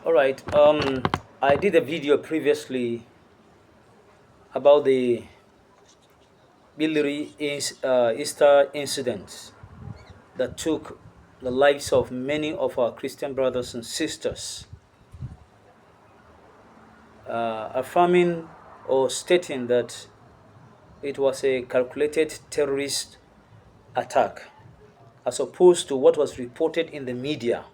All right. I did a video previously about the Billiri Easter incident that took the lives of many of our Christian brothers and sisters, affirming or stating that it was a calculated terrorist attack, as opposed to what was reported in the media.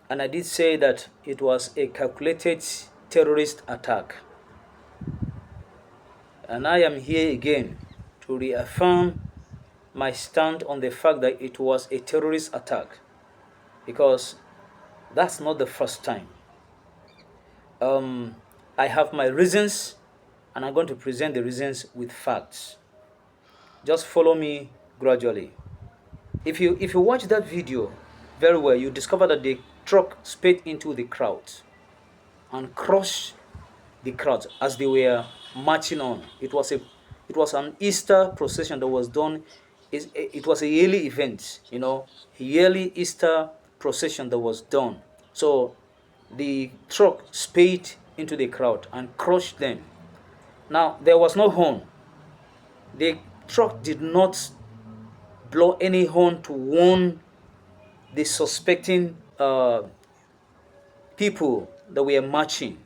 And I did say that it was a calculated terrorist attack. And I am here again to reaffirm my stand on the fact that it was a terrorist attack, because that's not the first time. I have my reasons, and I'm going to present the reasons with facts. Just follow me gradually. If you watch that video very well, you discover that the truck sped into the crowd and crushed the crowd as they were marching on. It was an Easter procession that was done. It was a yearly event, a yearly Easter procession that was done. So the truck sped into the crowd and crushed them. Now, there was no horn. The truck did not blow any horn to warn the suspecting people that were marching.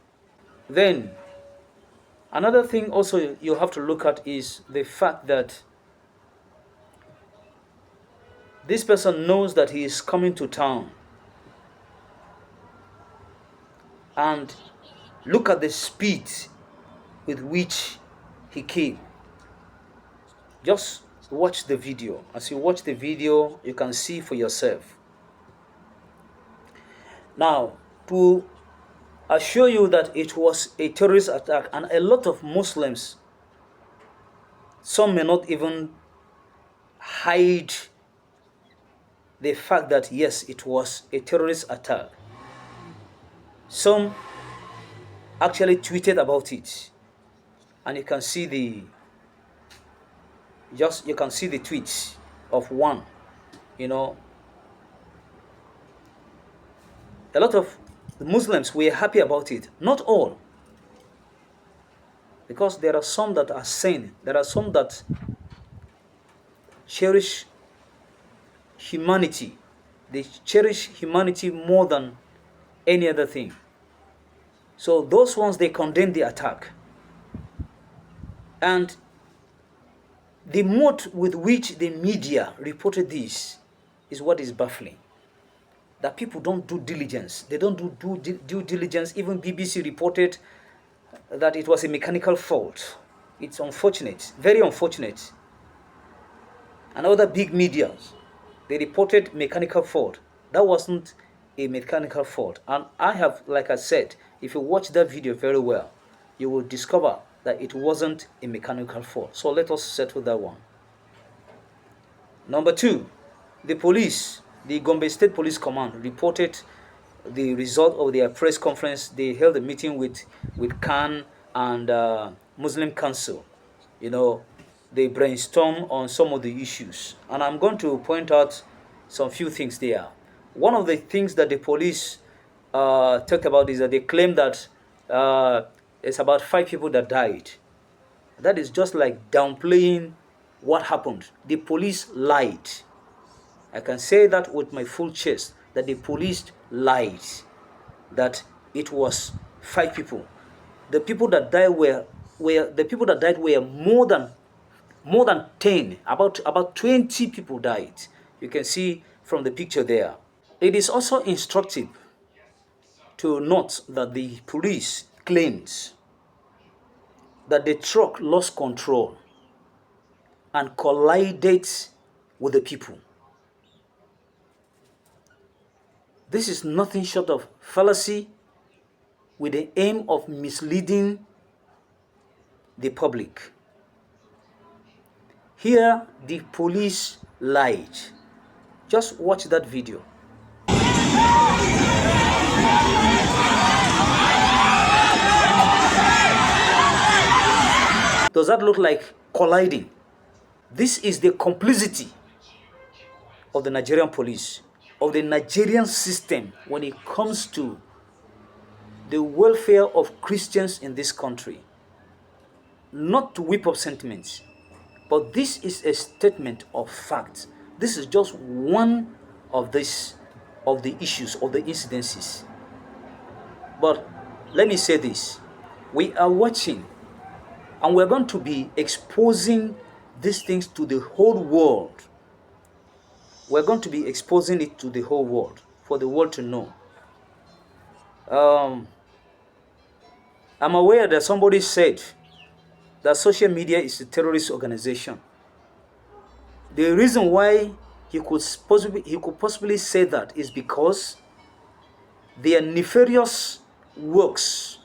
Then, another thing also you have to look at is the fact that this person knows that he is coming to town. And look at the speed with which he came. Just watch the video. As you watch the video, you can see for yourself. Now, to assure you that it was a terrorist attack, and a lot of Muslims, some may not even hide the fact that yes, it was a terrorist attack. Some actually tweeted about it, and you can see the tweets of one. A lot of the Muslims were happy about it. Not all, because there are some that are sane. There are some that cherish humanity. They cherish humanity more than any other thing. So those ones, they condemn the attack. And the mode with which the media reported this is what is baffling. That people don't do diligence. They don't do due diligence. Even BBC reported that it was a mechanical fault. It's unfortunate, very unfortunate. And other big media, they reported mechanical fault. That wasn't a mechanical fault. And I have, like I said, if you watch that video very well, you will discover that it wasn't a mechanical fault. So let us settle that one. Number two, the police, the Gombe State Police Command, reported the result of their press conference. They held a meeting with Khan and Muslim Council. They brainstorm on some of the issues. And I'm going to point out some few things there. One of the things that the police talked about is that they claim that it's about 5 people that died. That is just like downplaying what happened. The police lied. I can say that with my full chest, that the police lied, that it was 5 people. The people that died were more than 10. About 20 people died. You can see from the picture there. It is also instructive to note that the police claims that the truck lost control and collided with the people. This is nothing short of fallacy with the aim of misleading the public. Here, the police lied. Just watch that video. Does that look like colliding? This is the complicity of the Nigerian police. of the Nigerian system when it comes to the welfare of Christians in this country. Not to whip up sentiments, but this is a statement of fact. This is just one of the issues, of the incidences. But let me say this. We are watching, and we're going to be exposing these things to the whole world. We're going to be exposing it to the whole world for the world to know. I'm aware that somebody said that social media is a terrorist organization. The reason why he could possibly say that is because their nefarious works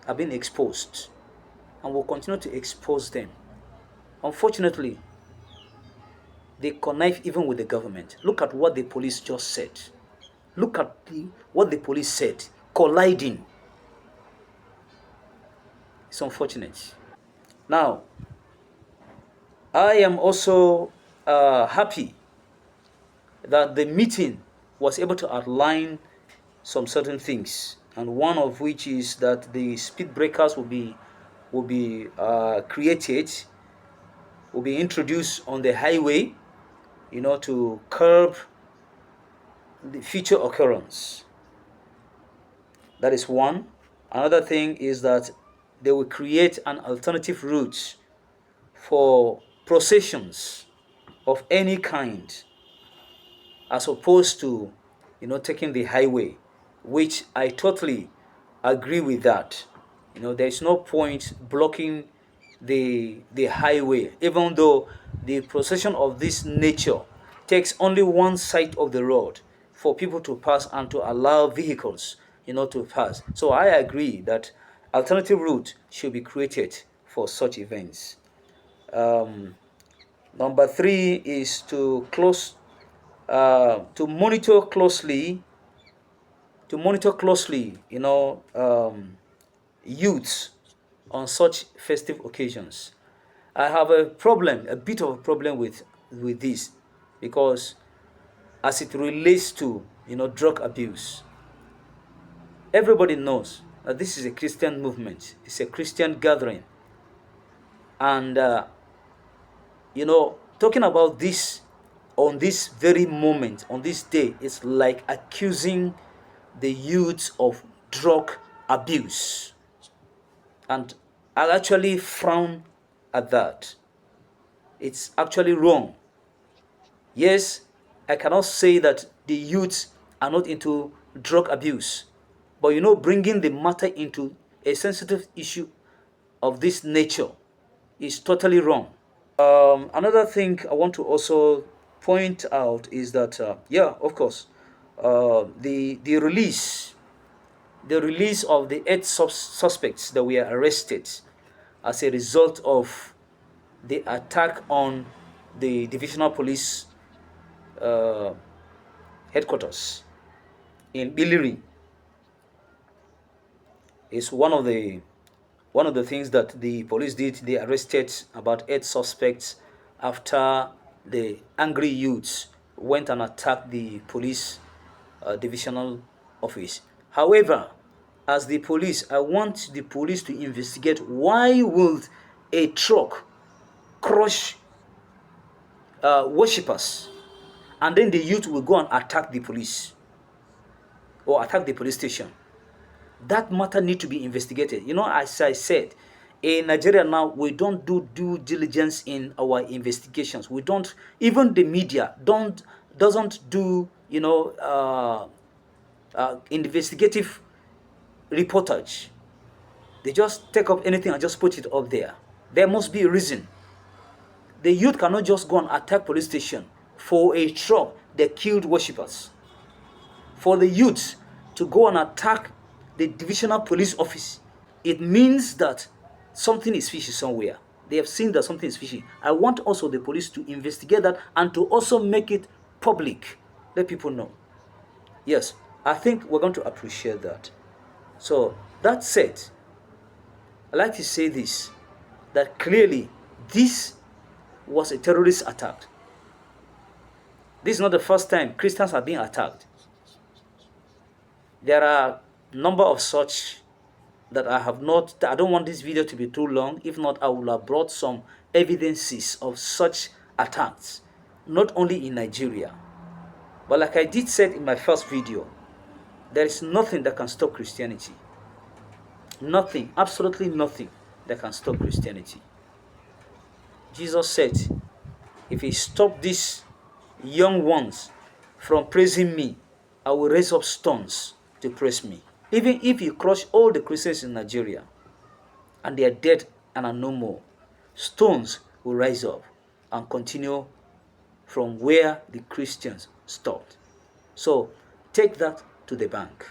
have been exposed and will continue to expose them. Unfortunately, they connive even with the government. Look at what the police just said. Look at what the police said. Colliding. It's unfortunate. Now, I am also happy that the meeting was able to outline some certain things, and one of which is that the speed breakers will be created, will be introduced on the highway, to curb the future occurrence. That is one. Another thing is that they will create an alternative route for processions of any kind, as opposed to taking the highway, which I totally agree with that. There's no point blocking the highway, even though the procession of this nature takes only one side of the road for people to pass and to allow vehicles to pass. So I agree that alternative route should be created for such events. Number three is to monitor closely, youths on such festive occasions. I have a bit of a problem with this, because as it relates to drug abuse, everybody knows that this is a Christian movement. It's a Christian gathering, and talking about this on this very moment, on this day, it's like accusing the youth of drug abuse. And I actually frown at that. It's actually wrong. Yes, I cannot say that the youths are not into drug abuse, but bringing the matter into a sensitive issue of this nature is totally wrong. Another thing I want to also point out is that, of course, the release of the 8 suspects that were arrested as a result of the attack on the divisional police headquarters in Billiri is one of the things that the police did. They arrested about 8 suspects after the angry youths went and attacked the police divisional office. However, as the police, I want the police to investigate why would a truck crush worshippers, and then the youth will go and attack the police or attack the police station. That matter need to be investigated. As I said, in Nigeria now, we don't do due diligence in our investigations. We don't, even the media doesn't do investigative reportage. They just take up anything and just put it up there. There must be a reason. The youth cannot just go and attack police station for a truck that killed worshippers. For the youth to go and attack the divisional police office, it means that something is fishy somewhere. They have seen that something is fishy. I want also the police to investigate that and to also make it public. Let people know. Yes, I think we're going to appreciate that. So, that said, I'd like to say this, that clearly this was a terrorist attack. This is not the first time Christians are being attacked. There are a number of such that I don't want this video to be too long. If not, I will have brought some evidences of such attacks, not only in Nigeria. But like I did said in my first video, there is nothing that can stop Christianity. Nothing, absolutely nothing that can stop Christianity. Jesus said, if he stop these young ones from praising me, I will raise up stones to praise me. Even if you crush all the Christians in Nigeria and they are dead and are no more, stones will rise up and continue from where the Christians stopped. So take that to the bank.